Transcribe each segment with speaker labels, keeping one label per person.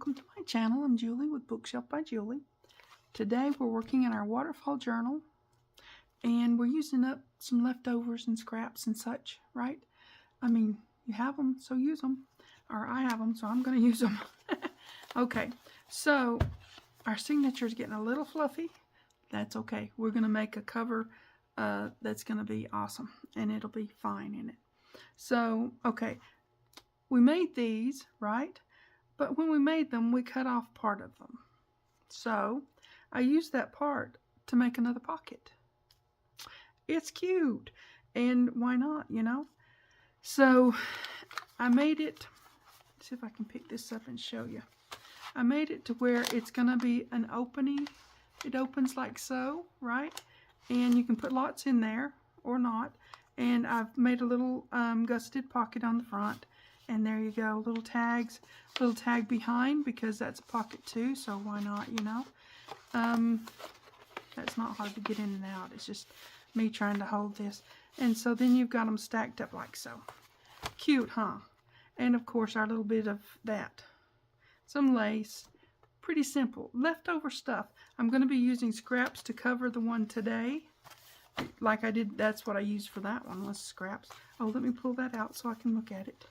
Speaker 1: welcome to my channel. I'm Julie with Bookshelf by Julie. Today we're working in our Waterfall Journal and we're using up some leftovers and scraps and such, right? I mean, you have them, so use them. Or I have them, so I'm going to use them. Okay, so our signature is getting a little fluffy. That's okay. We're going to make a cover that's going to be awesome and it'll be fine in it. So, okay, we made these, right? But when we made them, we cut off part of them. So I used that part to make another pocket. It's cute. And why not, you know? So I made it, see if I can pick this up and show you. I made it to where it's going to be an opening. It opens like so, right? And you can put lots in there or not. And I've made a little gusseted pocket on the front. And there you go, little tags, little tag behind because that's a pocket too, so why not, you know? That's not hard to get in and out. It's just me trying to hold this. And so then you've got them stacked up like so. Cute, huh? And of course our little bit of that. Some lace. Pretty simple. Leftover stuff. I'm going to be using scraps to cover the one today. Like I did, that's what I used for that one, was scraps. Oh, let me pull that out so I can look at it.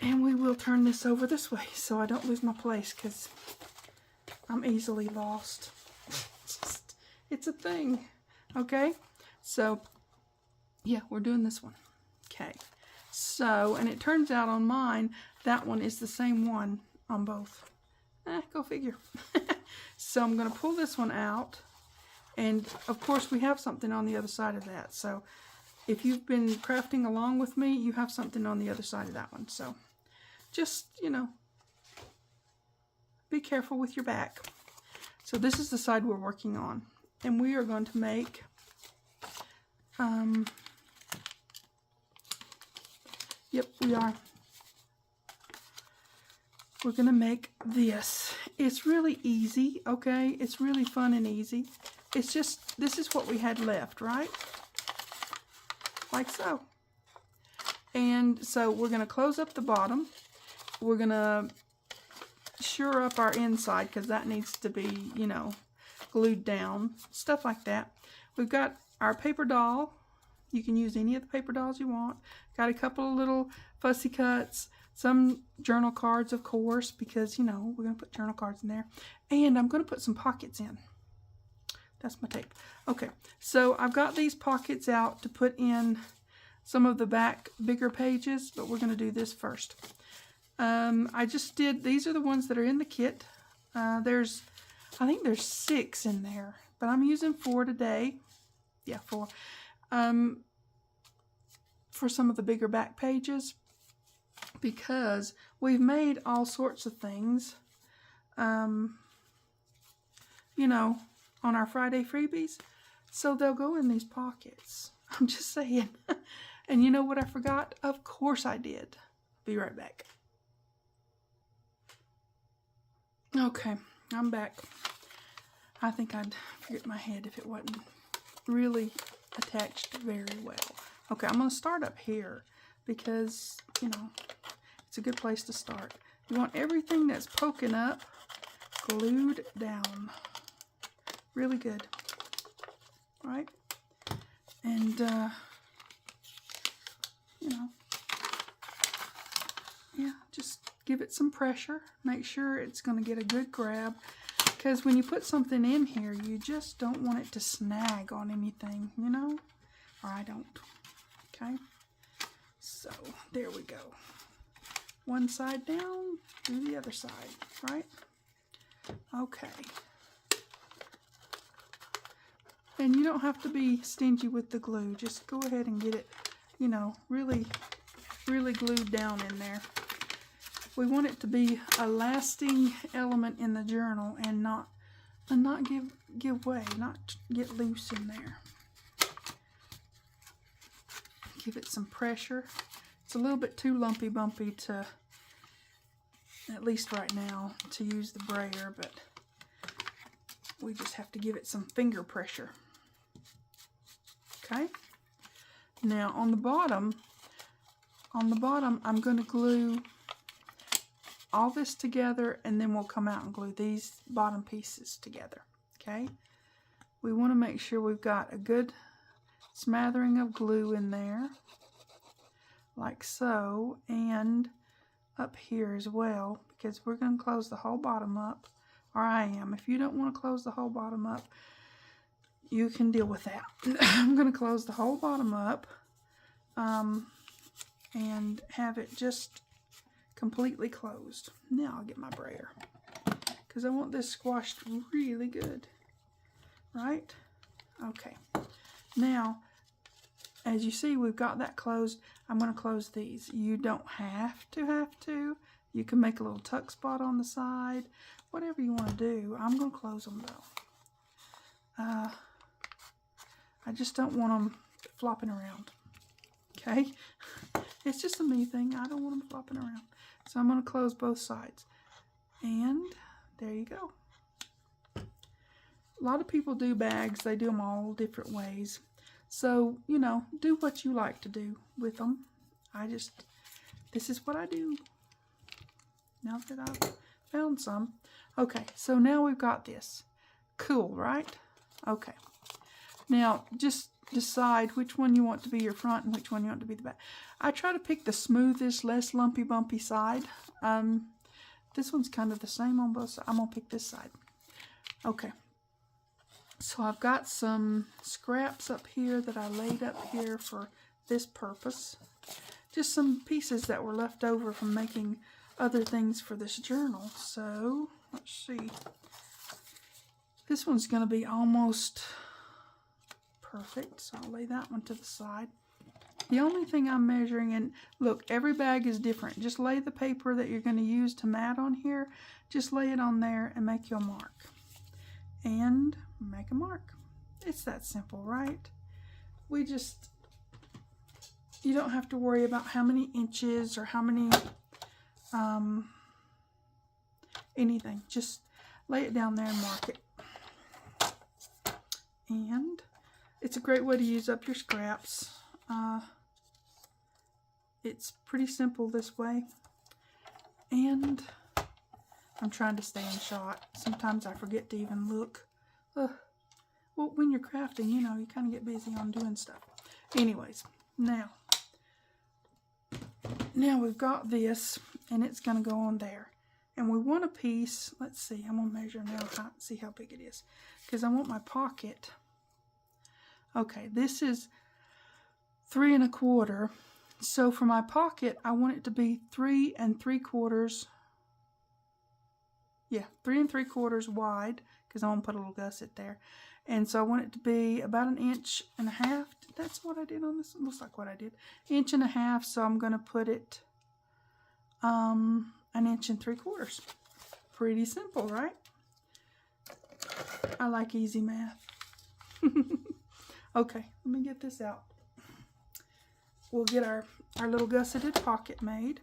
Speaker 1: And we will turn this over this way so I don't lose my place because I'm easily lost. It's a thing. Okay? So, yeah, we're doing this one. Okay. So, and it turns out on mine, that one is the same one on both. Go figure. So I'm going to pull this one out. And, of course, we have something on the other side of that. So, if you've been crafting along with me, you have something on the other side of that one. So, just, you know, be careful with your back. So this is the side we're working on. And we are going to make, yep, we are. We're going to make this. It's really easy, okay? It's really fun and easy. It's just, this is what we had left, right? Like so. And so we're going to close up the bottom. We're going to sure up our inside because that needs to be, you know, glued down. Stuff like that. We've got our paper doll. You can use any of the paper dolls you want. Got a couple of little fussy cuts. Some journal cards, of course, because, you know, we're going to put journal cards in there. And I'm going to put some pockets in. That's my tape. Okay, so I've got these pockets out to put in some of the back bigger pages, but we're going to do this first. I just did, these are the ones that are in the kit. I think there's 6 in there, but I'm using 4 today. Yeah, 4. For some of the bigger back pages, because we've made all sorts of things, you know, on our Friday freebies, so they'll go in these pockets. I'm just saying. And you know what I forgot? Of course I did. Be right back. Okay, I'm back. I think I'd forget my head if it wasn't really attached very well. Okay, I'm going to start up here because, you know, it's a good place to start. You want everything that's poking up glued down. Really good. Right? And, you know, yeah, just give it some pressure. Make sure it's going to get a good grab. Because when you put something in here, you just don't want it to snag on anything, you know? Or I don't. Okay? So, there we go. One side down, do the other side, right? Okay. And you don't have to be stingy with the glue. Just go ahead and get it, you know, really, really glued down in there. We want it to be a lasting element in the journal and not give way, not get loose in there. Give it some pressure. It's a little bit too lumpy bumpy to, at least right now, to use the brayer, but we just have to give it some finger pressure. Okay? Now on the bottom I'm going to glue all this together, and then we'll come out and glue these bottom pieces together. Okay, we want to make sure we've got a good smattering of glue in there, like so, and up here as well, because we're going to close the whole bottom up, or I am. If you don't want to close the whole bottom up, you can deal with that. I'm going to close the whole bottom up and have it just completely closed. Now I'll get my brayer, because I want this squashed really good, right? Okay, now as you see, we've got that closed. I'm going to close these. You don't have to. You can make a little tuck spot on the side, whatever you want to do. I'm going to close them though. I just don't want them flopping around. Okay, it's just a me thing. I don't want them flopping around. So I'm going to close both sides. And there you go. A lot of people do bags. They do them all different ways. So, you know, do what you like to do with them. This is what I do. Now that I've found some. Okay, so now we've got this. Cool, right? Okay. Now, just decide which one you want to be your front and which one you want to be the back. I try to pick the smoothest, less lumpy, bumpy side. This one's kind of the same on both sides. I'm going to pick this side. Okay. So I've got some scraps up here that I laid up here for this purpose. Just some pieces that were left over from making other things for this journal. So, let's see. This one's going to be almost perfect, so I'll lay that one to the side. The only thing I'm measuring, and look, every bag is different. Just lay the paper that you're going to use to mat on here, just lay it on there and make your mark. And make a mark. It's that simple, right? You don't have to worry about how many inches or how many, anything. Just lay it down there and mark it. And it's a great way to use up your scraps. It's pretty simple this way. And I'm trying to stay in shot. Sometimes I forget to even look. Well, when you're crafting, you know, you kind of get busy on doing stuff. Anyways, now we've got this, and it's going to go on there. And we want a piece. Let's see. I'm going to measure now. See how big it is, because I want my pocket. Okay, this is 3 1/4. So for my pocket, I want it to be 3 3/4. Yeah, 3 3/4 wide, because I want to put a little gusset there. And so I want it to be about 1.5 inches. That's what I did on this. It looks like what I did. 1.5 inches. So I'm going to put it 1 3/4 inches. Pretty simple, right? I like easy math. Okay, let me get this out. We'll get our little gusseted pocket made.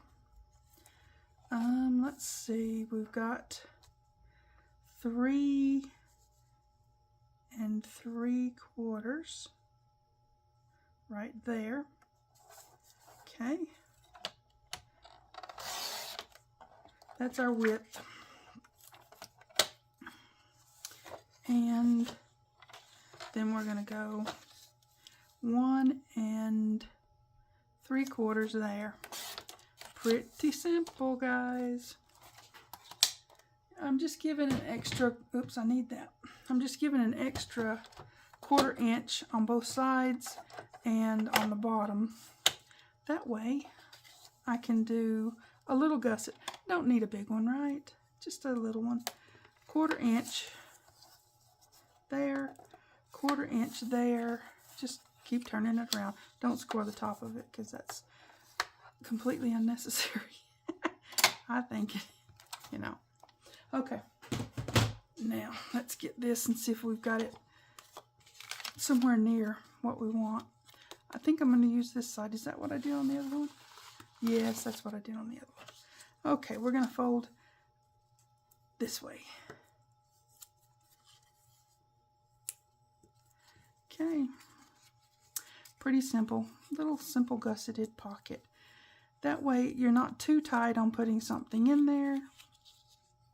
Speaker 1: Let's see. We've got 3 3/4 right there. Okay. That's our width. And then we're going to go 1 3/4 there. Pretty simple, guys. I'm just giving an extra, oops, I need that. I'm just giving an extra 1/4 inch on both sides and on the bottom. That way I can do a little gusset. Don't need a big one, right? Just a little one. 1/4 inch there, 1/4 inch there. Just keep turning it around. Don't score the top of it, because that's completely unnecessary. I think, you know. Okay. Now, let's get this and see if we've got it somewhere near what we want. I think I'm going to use this side. Is that what I did on the other one? Yes, that's what I did on the other one. Okay, we're going to fold this way. Okay. Pretty simple. Little simple gusseted pocket. That way you're not too tight on putting something in there,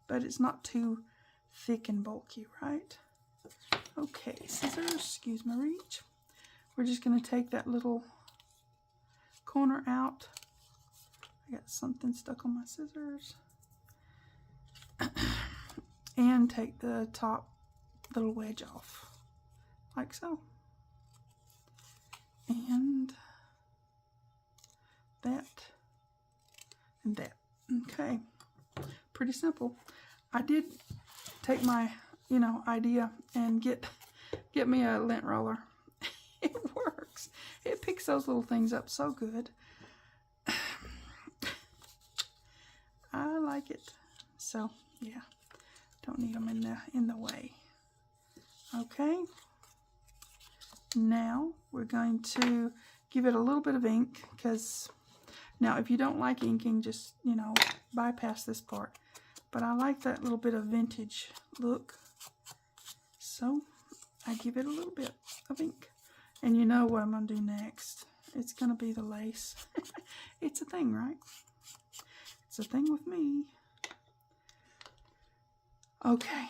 Speaker 1: but it's not too thick and bulky, right? Okay, scissors, excuse my reach. We're just going to take that little corner out. I got something stuck on my scissors. And take the top little wedge off, like so. And that and that. Okay, pretty simple. I did take my, idea and get me a lint roller. It works. It picks those little things up so good. I like it. So yeah, don't need them in the way. Okay. Now we're going to give it a little bit of ink, because now if you don't like inking, just bypass this part. But I like that little bit of vintage look, so I give it a little bit of ink. And you know what I'm going to do next. It's going to be the lace. It's a thing, right? It's a thing with me. Okay.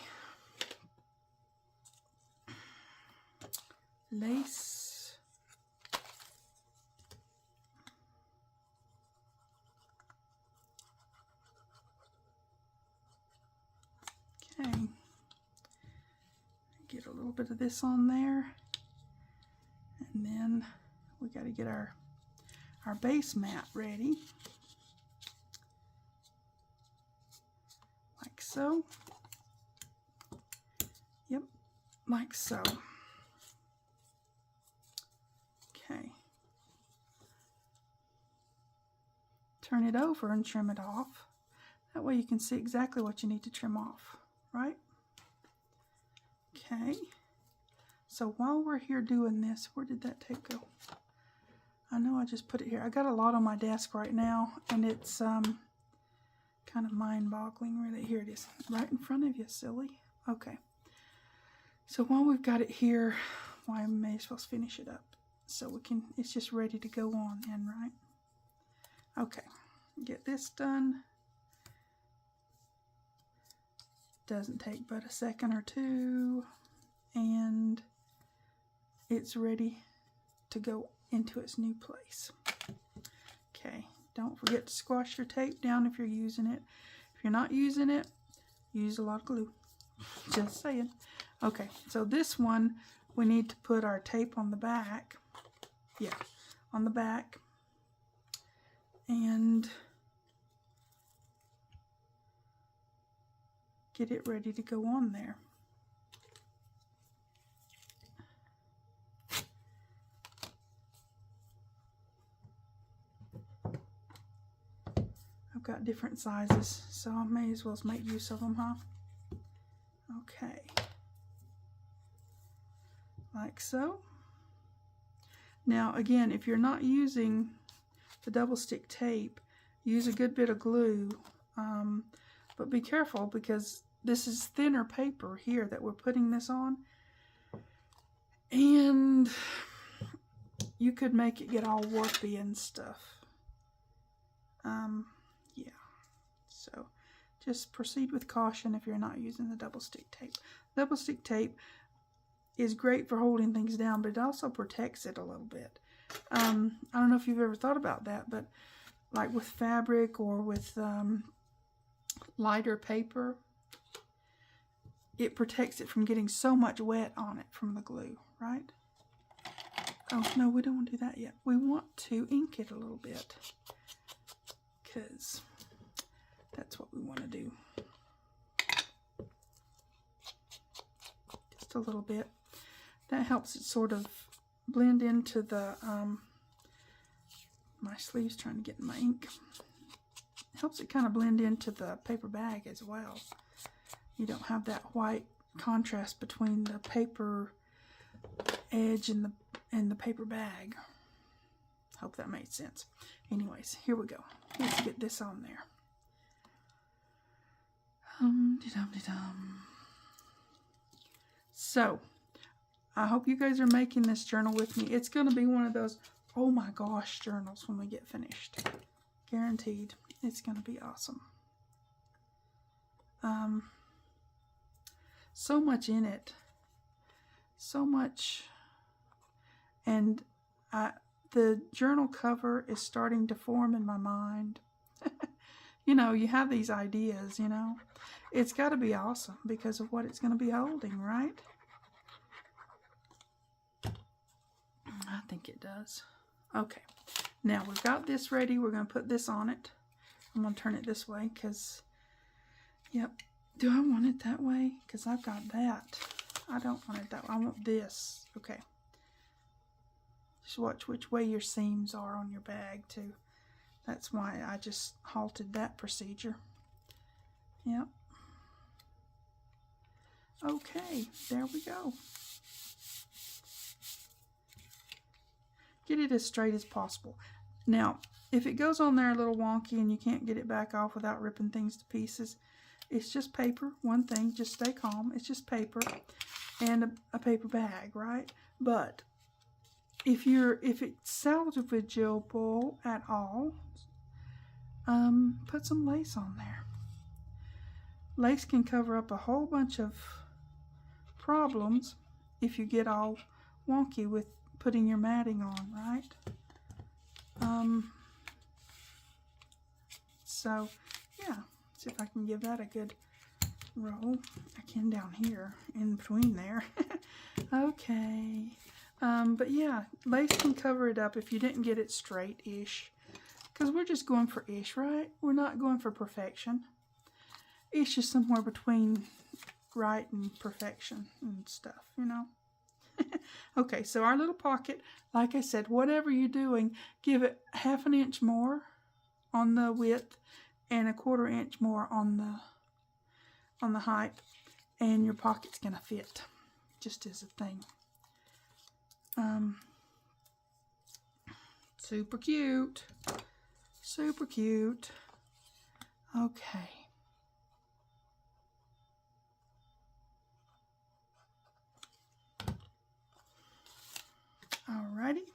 Speaker 1: Lace. Okay. Get a little bit of this on there. And then we got to get our base mat ready. Like so. Yep, like so. Okay. Turn it over and trim it off. That way you can see exactly what you need to trim off, right? Okay. So while we're here doing this, where did that tape go? I know I just put it here. I got a lot on my desk right now, and it's kind of mind-boggling. Really, here it is, right in front of you, silly. Okay. So while we've got it here, well, I may as well finish it up, so we can. It's just ready to go on then, right? Okay. Get this done. Doesn't take but a second or two, and it's ready to go into its new place. Okay, don't forget to squash your tape down if you're using it. If you're not using it, use a lot of glue. Just saying. Okay, so this one, we need to put our tape on the back. Yeah, on the back. And get it ready to go on there. I've got different sizes, so I may as well make use of them, huh? Okay. Like so. Now again, if you're not using the double stick tape, use a good bit of glue, but be careful because this is thinner paper here that we're putting this on, and you could make it get all warpy and stuff. Yeah, so just proceed with caution if you're not using the double stick tape. Double stick tape is great for holding things down, but it also protects it a little bit. I don't know if you've ever thought about that, but like with fabric or with lighter paper, it protects it from getting so much wet on it from the glue, right? Oh, no, we don't want to do that yet. We want to ink it a little bit, because that's what we want to do. Just a little bit. That helps it sort of blend into the, my sleeve's trying to get in my ink. It helps it kind of blend into the paper bag as well. You don't have that white contrast between the paper edge and the paper bag. Hope that made sense. Anyways, here we go. Let's get this on there. So, I hope you guys are making this journal with me. It's going to be one of those, oh my gosh, journals when we get finished. Guaranteed. It's going to be awesome. So much in it. So much. And the journal cover is starting to form in my mind. You know, you have these ideas, you know. It's got to be awesome because of what it's going to be holding, right? I think it does. Okay. Now we've got this ready. We're going to put this on it. I'm going to turn it this way because, yep. Do I want it that way? Because I've got that. I don't want it that way. I want this. Okay. Just watch which way your seams are on your bag too. That's why I just halted that procedure. Yep. Okay, there we go. Get it as straight as possible. Now, if it goes on there a little wonky and you can't get it back off without ripping things to pieces, it's just paper. One thing, just stay calm. It's just paper and a paper bag, right? But if it's salvageable at all, put some lace on there. Lace can cover up a whole bunch of problems if you get all wonky with putting your matting on, right? So yeah, see if I can give that a good roll. I can down here in between there. Okay. But yeah, lace can cover it up if you didn't get it straight-ish. Because we're just going for ish, right? We're not going for perfection. Ish is somewhere between right and perfection and stuff, you know. Okay, so our little pocket, like I said, whatever you're doing, give it 1/2 inch more on the width and 1/4 inch more on the height, and your pocket's gonna fit, just as a thing. Super cute. Super cute. Okay. Alrighty.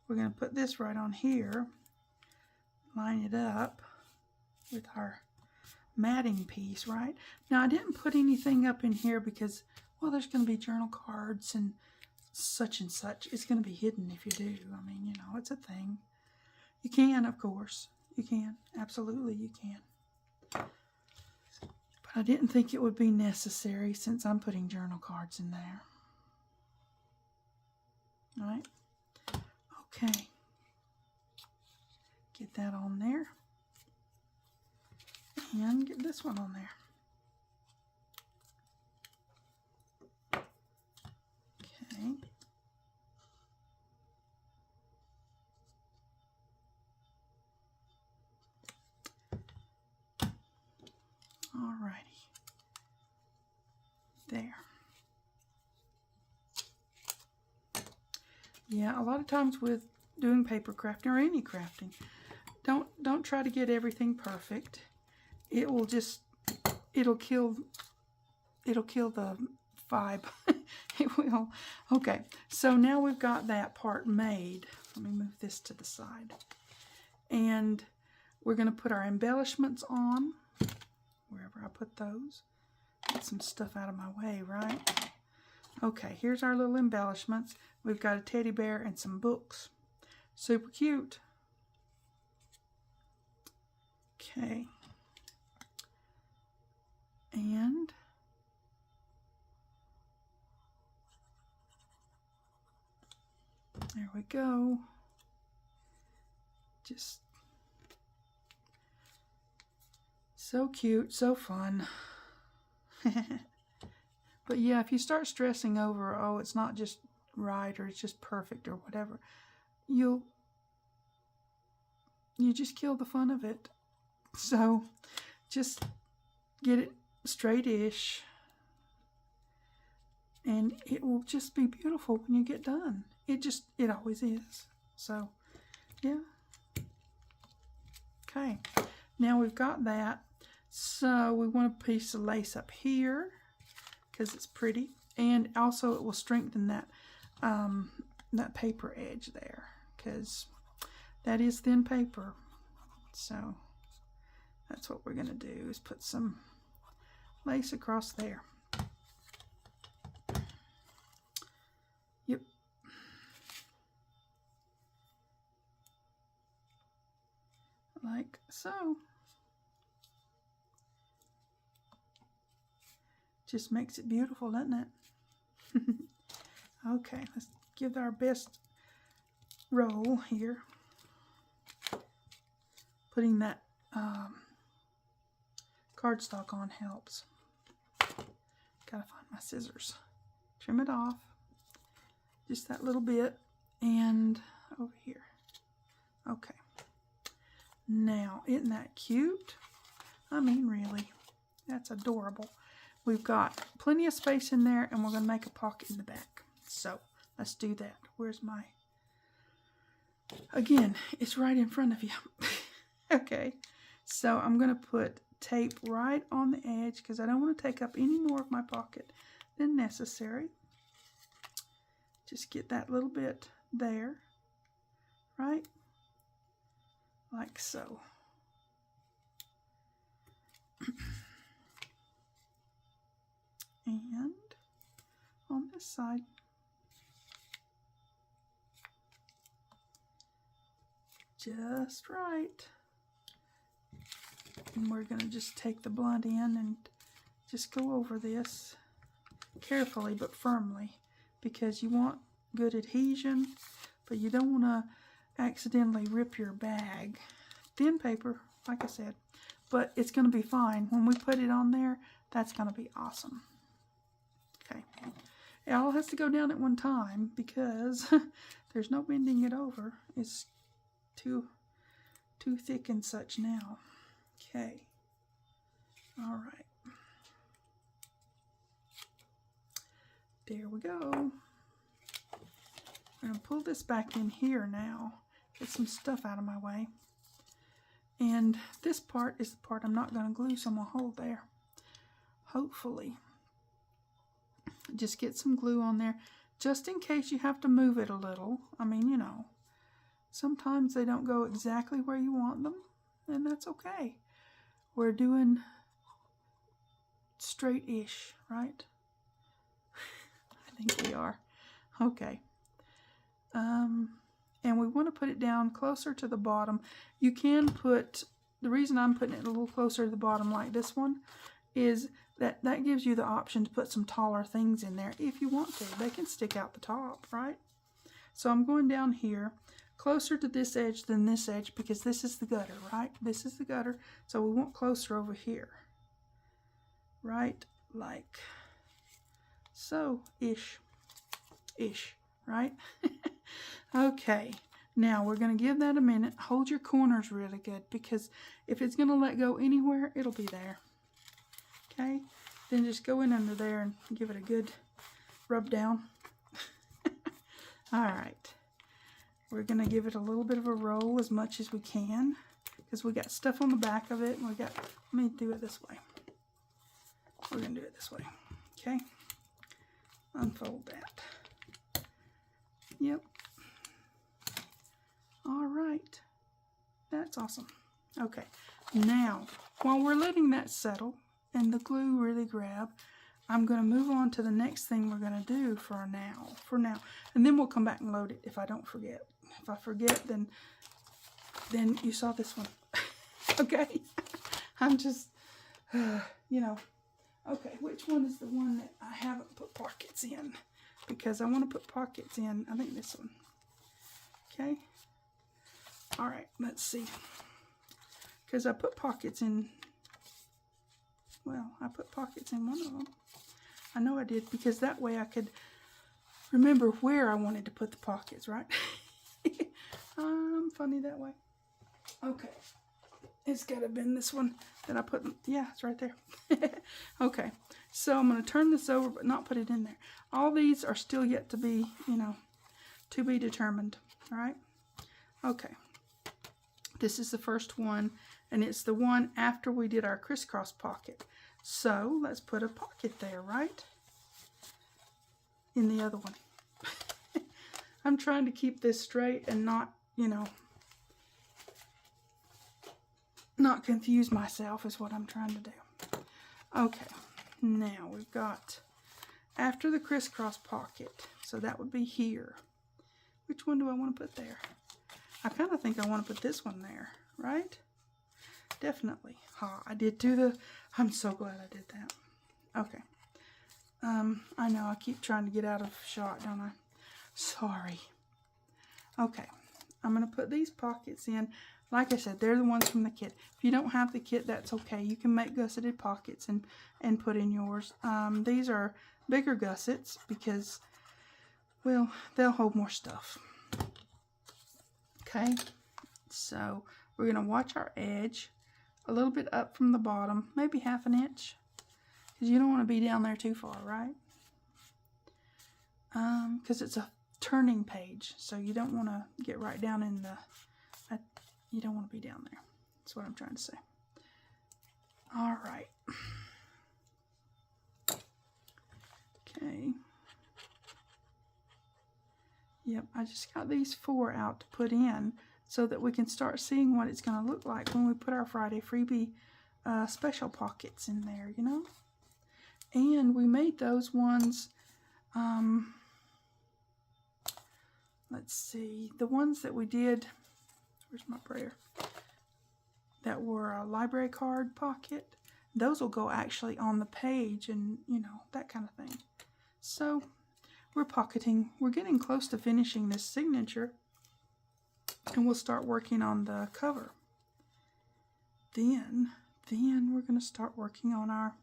Speaker 1: We're going to put this right on here. Line it up with our matting piece, right? Now, I didn't put anything up in here because, well, there's going to be journal cards and such. It's going to be hidden if you do. I mean, you know, it's a thing. You can, of course. You can. Absolutely, you can. But I didn't think it would be necessary since I'm putting journal cards in there. All right. Okay. Get that on there. And get this one on there. Okay. Alrighty. There. Yeah, a lot of times with doing paper crafting or any crafting, don't try to get everything perfect. It will just it'll kill the vibe. It will. Okay, so now we've got that part made. Let me move this to the side. And we're going to put our embellishments on. Wherever I put those. Get some stuff out of my way, right? Okay, here's our little embellishments. We've got a teddy bear and some books. Super cute. Okay. And there we go. Just so cute, so fun. But yeah, if you start stressing over, oh, it's not just right or it's just perfect or whatever, you just kill the fun of it. So just get it straight-ish and it will just be beautiful when you get done. It always is. So yeah. Okay, now we've got that. So we want a piece of lace up here because it's pretty, and also it will strengthen that that paper edge there because that is thin paper. So that's what we're going to do, is put some lace across there. Yep. Like so. Just makes it beautiful, doesn't it? Okay, let's give our best roll here. Putting that cardstock on helps. Gotta find my scissors. Trim it off. Just that little bit. And over here. Okay. Now, isn't that cute? I mean, really. That's adorable. We've got plenty of space in there, and we're going to make a pocket in the back. So, let's do that. Where's my... Again, it's right in front of you. Okay. So, I'm going to put tape right on the edge because I don't want to take up any more of my pocket than necessary. Just get that little bit there. Right? Like so. And on this side, just right. And we're going to just take the blunt in and just go over this carefully but firmly, because you want good adhesion, but you don't want to accidentally rip your bag. Thin paper, like I said, but it's going to be fine. When we put it on there, that's going to be awesome. Okay, it all has to go down at one time because there's no bending it over. It's too thick and such now. Okay, all right. There we go. I'm going to pull this back in here now. Get some stuff out of my way. And this part is the part I'm not going to glue, so I'm going to hold there. Hopefully. Just get some glue on there, just in case you have to move it a little. I mean, you know, sometimes they don't go exactly where you want them, and that's okay. We're doing straight-ish, right? I think we are. Okay. And we want to put it down closer to the bottom. You can put, the reason I'm putting it a little closer to the bottom like this one is that gives you the option to put some taller things in there if you want to. They can stick out the top, right? So I'm going down here closer to this edge than this edge because this is the gutter, right? This is the gutter, so we want closer over here. Right? Like so, ish, right? Okay, now we're going to give that a minute. Hold your corners really good, because if it's going to let go anywhere, it'll be there. Okay, then just go in under there and give it a good rub down. All right, we're going to give it a little bit of a roll as much as we can, because we got stuff on the back of it, and we got, let me do it this way. We're going to do it this way. Okay, unfold that. Yep. All right, that's awesome. Okay, now while we're letting that settle and the glue really grab, I'm going to move on to the next thing we're going to do for now, and then we'll come back and load it if I don't forget. If I forget, then you saw this one. Okay, I'm just you know. Okay, which one is the one that I haven't put pockets in? Because I want to put pockets in. I think this one. Okay. All right, let's see. Because I put pockets in. Well, I put pockets in one of them. I know I did, because that way I could remember where I wanted to put the pockets, right? I'm funny that way. Okay. It's got to have been this one that I put, yeah, it's right there. Okay, so I'm going to turn this over but not put it in there. All these are still yet to be, you know, to be determined, all right? Okay, this is the first one, and it's the one after we did our crisscross pocket. So let's put a pocket there, right? In the other one. I'm trying to keep this straight and not, you know, not confuse myself is what I'm trying to do. Okay, now we've got after the crisscross pocket, so that would be here. Which one do I want to put there? I kind of think I want to put this one there, right? Definitely. I did do the, I'm so glad I did that. Okay. I know I keep trying to get out of shot, don't I? Sorry. Okay. I'm going to put these pockets in. Like I said, they're the ones from the kit. If you don't have the kit, that's okay. You can make gusseted pockets and put in yours. These are bigger gussets because, well, they'll hold more stuff. Okay. So we're going to watch our edge a little bit up from the bottom, maybe 1/2 inch, because you don't want to be down there too far, right? Because it's a turning page, so you don't want to get right down in the, you don't want to be down there. That's what I'm trying to say. All right. Okay. Yep, I just got these 4 out to put in so that we can start seeing what it's going to look like when we put our Friday freebie special pockets in there, you know? And we made those ones, let's see, the ones that we did, where's my brayer, that were a library card pocket, those will go actually on the page and, you know, that kind of thing. So we're pocketing, we're getting close to finishing this signature, and we'll start working on the cover. Then we're going to start working on our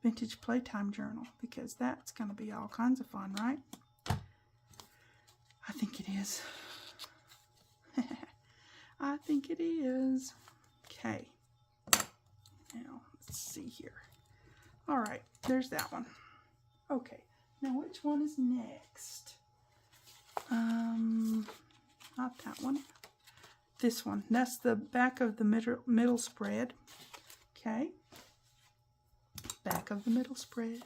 Speaker 1: vintage playtime journal, because that's going to be all kinds of fun, right? I think it is. I think it is. Okay. Now, let's see here. All right, there's that one. Okay, now which one is next? Not that one. This one. That's the back of the middle spread. Okay. Back of the middle spread.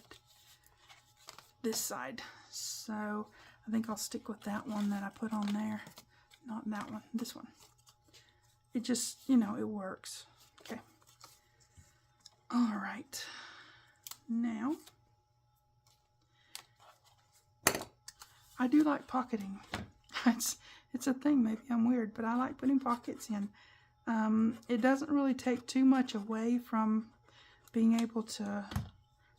Speaker 1: This side. So I think I'll stick with that one that I put on there. Not that one. This one. It just, you know, it works. Okay. All right. Now, I do like pocketing. It's a thing, maybe I'm weird, but I like putting pockets in. It doesn't really take too much away from being able to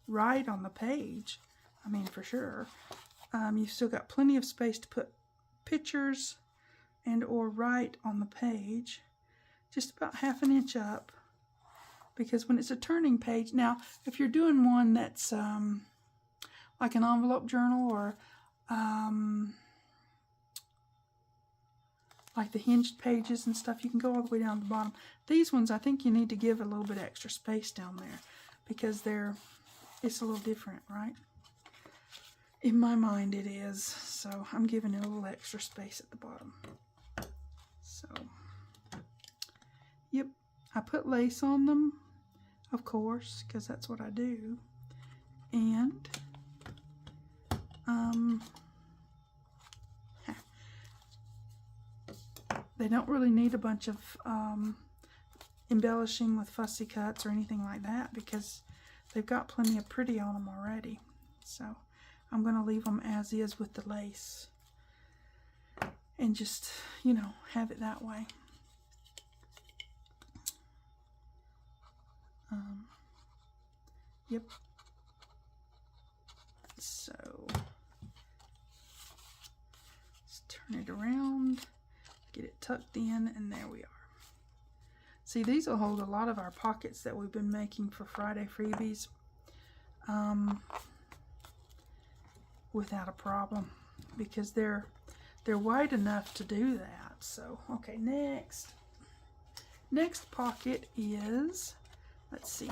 Speaker 1: write on the page. I mean, for sure. You've still got plenty of space to put pictures and or write on the page. Just about 1/2 inch up. Because when it's a turning page, now, if you're doing one that's like an envelope journal or like the hinged pages and stuff, you can go all the way down to the bottom. These ones, I think you need to give a little bit extra space down there because it's a little different, right? In my mind it is, so I'm giving it a little extra space at the bottom. So, yep, I put lace on them, of course, because that's what I do. And, they don't really need a bunch of embellishing with fussy cuts or anything like that because they've got plenty of pretty on them already. So I'm going to leave them as is with the lace and just, you know, have it that way. Yep. So let's turn it around. Get it tucked in, and there we are. See, these will hold a lot of our pockets that we've been making for Friday freebies without a problem because they're wide enough to do that. So, okay, next pocket is, let's see,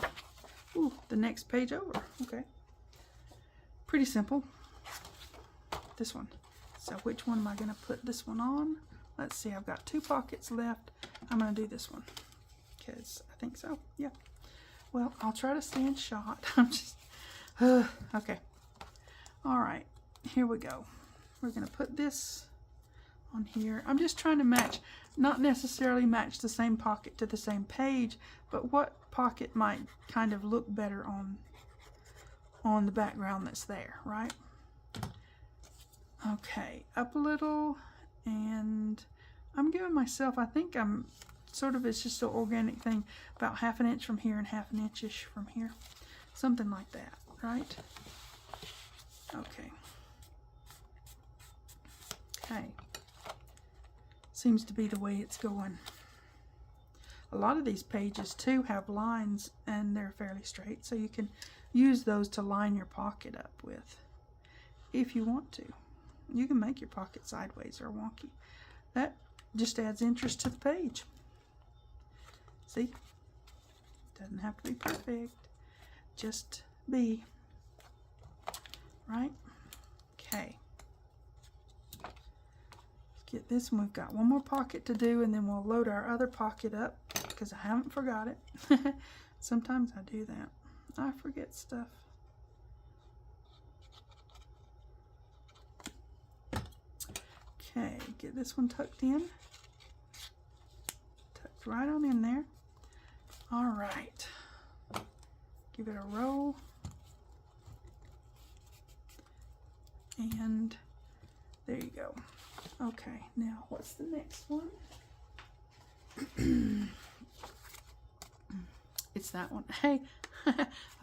Speaker 1: ooh, the next page over. Okay, pretty simple. This one. So, which one am I going to put this one on? Let's see, I've got 2 pockets left. I'm going to do this one because I think so. Yeah. Well, I'll try to stay in shot. I'm just, okay. All right, here we go. We're going to put this on here. I'm just trying to match, not necessarily match the same pocket to the same page, but what pocket might kind of look better on the background that's there, right? Okay, up a little, and I'm giving myself, I think I'm sort of, it's just an organic thing, about 1/2 inch from here and 1/2 inch-ish from here. Something like that, right? Okay. Okay. Seems to be the way it's going. A lot of these pages too have lines and they're fairly straight, so you can use those to line your pocket up with if you want to. You can make your pocket sideways or wonky. That just adds interest to the page. See? Doesn't have to be perfect. Just be. Right? Okay. Let's get this one. We've got one more pocket to do, and then we'll load our other pocket up because I haven't forgot it. Sometimes I do that. I forget stuff. Okay, get this one tucked in. Tucked right on in there. All right. Give it a roll. And there you go. Okay, now what's the next one? It's that one. Hey,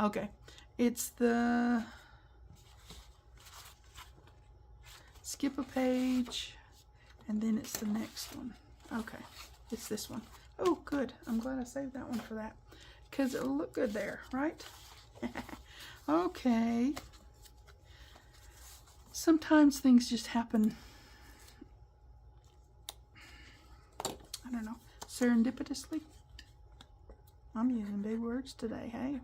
Speaker 1: okay. It's the skip a page, and then it's the next one. Okay, it's this one. Oh, good. I'm glad I saved that one for that, because it'll look good there, right? Okay. Sometimes things just happen, I don't know, serendipitously. I'm using big words today, hey?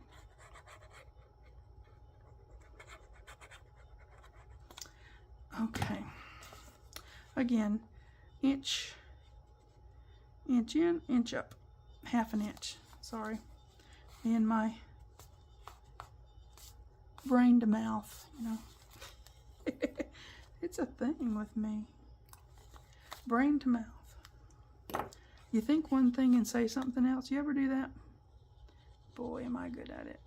Speaker 1: Okay. Again, inch in, inch up, 1/2 inch. Sorry. In my brain to mouth, you know. It's a thing with me. Brain to mouth. You think one thing and say something else. You ever do that? Boy, am I good at it.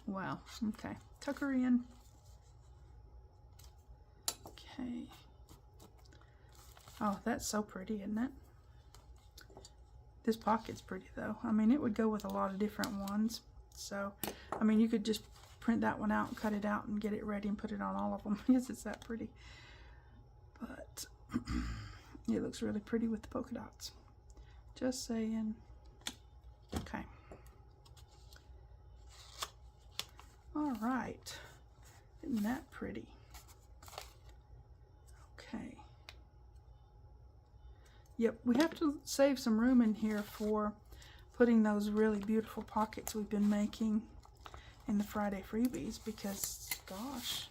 Speaker 1: Wow. Okay. Tuck her in. Okay. Oh, that's so pretty, isn't it? This pocket's pretty though. I mean, it would go with a lot of different ones. So, I mean, you could just print that one out and cut it out and get it ready and put it on all of them because it's that pretty. But it looks really pretty with the polka dots. Just saying. Okay. All right. Isn't that pretty? Okay. Yep, we have to save some room in here for putting those really beautiful pockets we've been making in the Friday freebies because, gosh,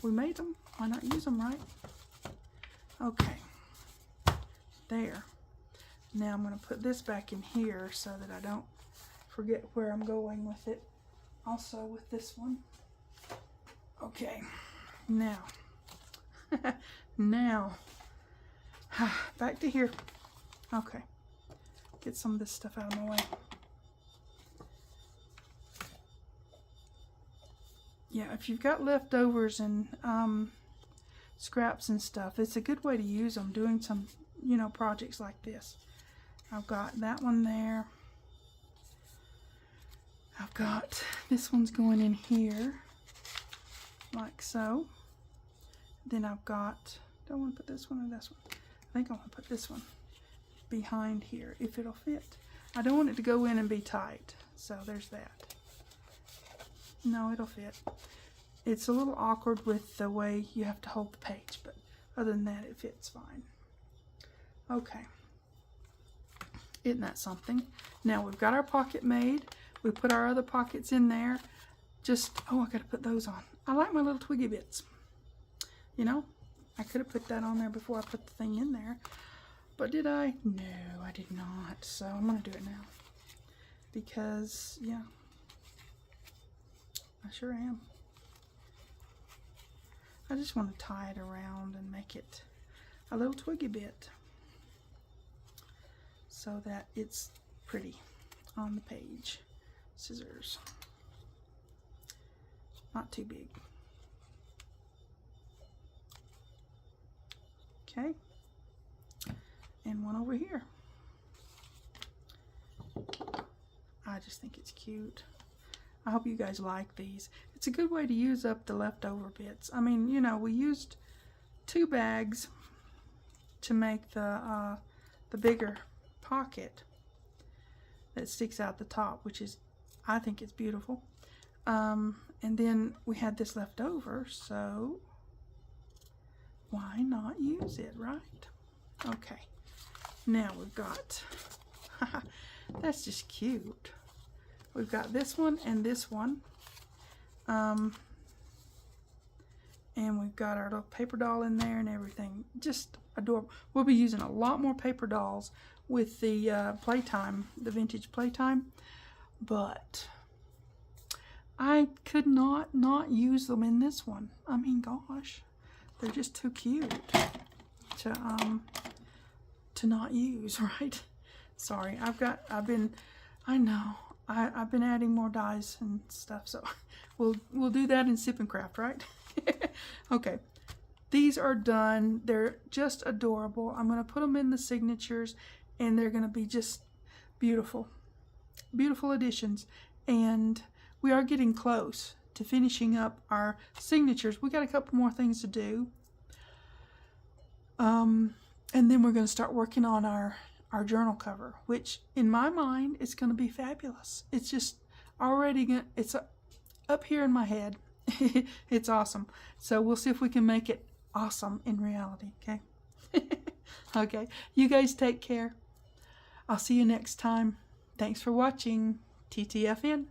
Speaker 1: we made them. Why not use them, right? Okay. There. Now I'm going to put this back in here so that I don't forget where I'm going with it. Also with this one. Okay. Now. Now. Back to here. Okay. Get some of this stuff out of my way. Yeah, if you've got leftovers and scraps and stuff, it's a good way to use them doing some, you know, projects like this. I've got that one there. I've got this one's going in here, like so. Then I've got, do I want to put this one or this one? I think I want to put this one behind here if it'll fit. I don't want it to go in and be tight, so there's that. No, it'll fit. It's a little awkward with the way you have to hold the page, but other than that, it fits fine. Okay. Isn't that something? Now we've got our pocket made. We put our other pockets in there. Just, oh, I gotta put those on. I like my little twiggy bits. You know, I could have put that on there before I put the thing in there. But did I? No, I did not. So I'm gonna do it now. Because, yeah. I sure am. I just want to tie it around and make it a little twiggy bit so that it's pretty on the page. Scissors, not too big. Okay, and one over here. I just think it's cute. I hope you guys like these. It's a good way to use up the leftover bits. I mean, you know, we used 2 bags to make the bigger pocket that sticks out the top, which is, I think it's beautiful. And then we had this left over, so why not use it, right? Okay, now we've got, that's just cute. We've got this one and this one. And we've got our little paper doll in there and everything. Just adorable. We'll be using a lot more paper dolls with the playtime, the vintage playtime. But I could not use them in this one. I mean, gosh, they're just too cute to not use, right? Sorry, I've been adding more dies and stuff, so we'll do that in Sip and Craft, right? Okay, these are done. They're just adorable. I'm going to put them in the signatures, and they're going to be just beautiful, beautiful additions. And we are getting close to finishing up our signatures. We got a couple more things to do, and then we're going to start working on our journal cover, which in my mind is going to be fabulous. It's just already it's up here in my head. It's awesome. So we'll see if we can make it awesome in reality, okay? Okay, you guys take care. I'll see you next time. Thanks for watching. TTFN.